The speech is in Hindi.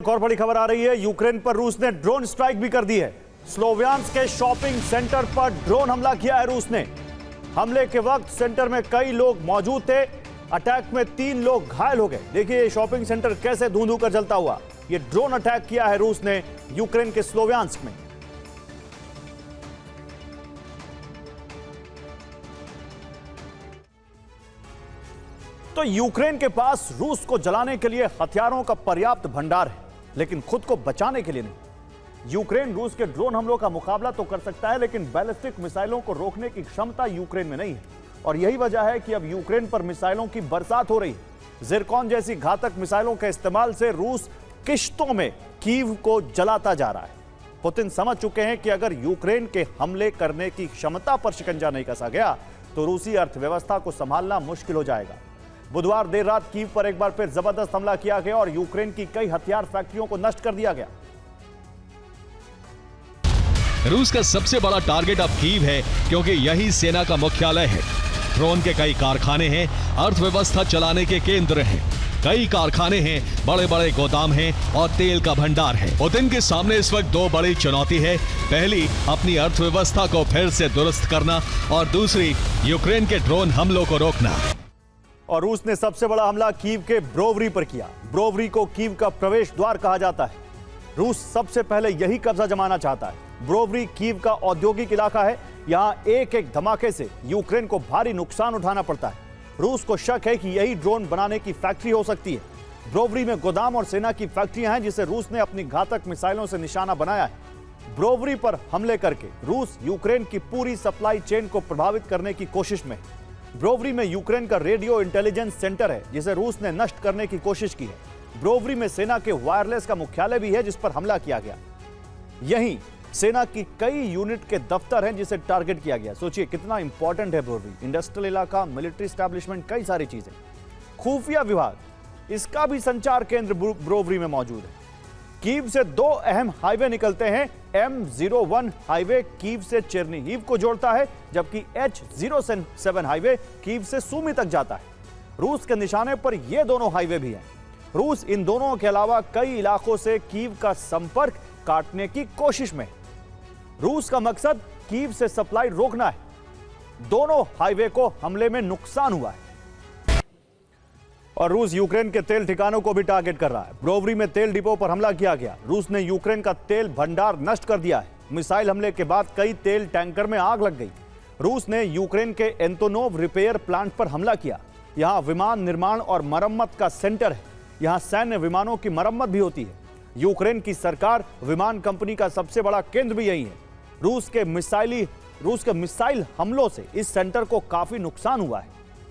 और बड़ी खबर आ रही है, यूक्रेन पर रूस ने ड्रोन स्ट्राइक भी कर दी है। स्लोवियांस्क के शॉपिंग सेंटर पर ड्रोन हमला किया है रूस ने। हमले के वक्त सेंटर में कई लोग मौजूद थे। अटैक में 3 लोग घायल हो गए। देखिए ये शॉपिंग सेंटर कैसे धुंधु कर जलता हुआ। ये ड्रोन अटैक किया है रूस ने यूक्रेन के स्लोवियांस्क में। तो यूक्रेन के पास रूस को जलाने के लिए हथियारों का पर्याप्त भंडार है, लेकिन खुद को बचाने के लिए नहीं। यूक्रेन रूस के ड्रोन हमलों का मुकाबला तो कर सकता है, लेकिन बैलिस्टिक मिसाइलों को रोकने की क्षमता यूक्रेन में नहीं है। और यही वजह है कि अब यूक्रेन पर मिसाइलों की बरसात हो रही है। जिरकॉन जैसी घातक मिसाइलों के इस्तेमाल से रूस किश्तों में कीव को जलाता जा रहा है। पुतिन समझ चुके हैं कि अगर यूक्रेन के हमले करने की क्षमता पर शिकंजा नहीं कसा गया तो रूसी अर्थव्यवस्था को संभालना मुश्किल हो जाएगा। बुधवार देर रात कीव पर एक बार फिर जबरदस्त हमला किया गया और यूक्रेन की कई हथियार फैक्ट्रियों को नष्ट कर दिया गया। रूस का सबसे बड़ा टारगेट अब कीव है, क्योंकि यही सेना का मुख्यालय है। ड्रोन के कई कारखाने हैं, अर्थव्यवस्था चलाने के केंद्र हैं। कई कारखाने हैं, बड़े बड़े गोदाम हैं और तेल का भंडार है। पुतिन के सामने इस वक्त 2 बड़ी चुनौती है। पहली, अपनी अर्थव्यवस्था को फिर से दुरुस्त करना और दूसरी, यूक्रेन के ड्रोन हमलों को रोकना। और रूस ने सबसे बड़ा हमला कीव के ब्रोवरी पर किया। ब्रोवरी को कीव का प्रवेश द्वार कहा जाता है। रूस सबसे पहले यही कब्जा जमाना चाहता है। ब्रोवरी कीव का औद्योगिक इलाका है। यहां एक एक धमाके से यूक्रेन को भारी नुकसान उठाना पड़ता है। रूस को शक है कि यही ड्रोन बनाने की फैक्ट्री हो सकती है। ब्रोवरी में गोदाम और सेना की फैक्ट्रियां हैं, जिसे रूस ने अपनी घातक मिसाइलों से निशाना बनाया है। ब्रोवरी पर हमले करके रूस यूक्रेन की पूरी सप्लाई चेन को प्रभावित करने की कोशिश में। ब्रोवरी में यूक्रेन का रेडियो इंटेलिजेंस सेंटर है, जिसे रूस ने नष्ट करने की कोशिश की है। ब्रोवरी में सेना के वायरलेस का मुख्यालय भी है, जिस पर हमला किया गया। यहीं सेना की कई यूनिट के दफ्तर हैं, जिसे टारगेट किया गया। सोचिए कितना इंपॉर्टेंट है ब्रोवरी। इंडस्ट्रियल इलाका, मिलिट्री एस्टैब्लिशमेंट, कई सारी चीजें। खुफिया विभाग, इसका भी संचार केंद्र ब्रोवरी में मौजूद है। कीव से 2 अहम हाईवे निकलते हैं। M01 हाईवे कीव से चेरनीहिव को जोड़ता है, जबकि H07 हाईवे कीव से सूमी तक जाता है। रूस के निशाने पर ये दोनों हाईवे भी हैं। रूस इन दोनों के अलावा कई इलाकों से कीव का संपर्क काटने की कोशिश में। रूस का मकसद कीव से सप्लाई रोकना है। दोनों हाईवे को हमले में नुकसान हुआ है। और रूस यूक्रेन के तेल ठिकानों को भी टारगेट कर रहा है। ब्रोवरी में तेल डिपो पर हमला किया गया। रूस ने यूक्रेन का तेल भंडार नष्ट कर दिया है। मिसाइल हमले के बाद कई तेल टैंकर में आग लग गई। रूस ने यूक्रेन के एंटोनोव रिपेयर प्लांट पर हमला किया। यहां विमान निर्माण और मरम्मत का सेंटर है। यहां सैन्य विमानों की मरम्मत भी होती है। यूक्रेन की सरकार विमान कंपनी का सबसे बड़ा केंद्र भी यही है। रूस के मिसाइल हमलों से इस सेंटर को काफी नुकसान हुआ है।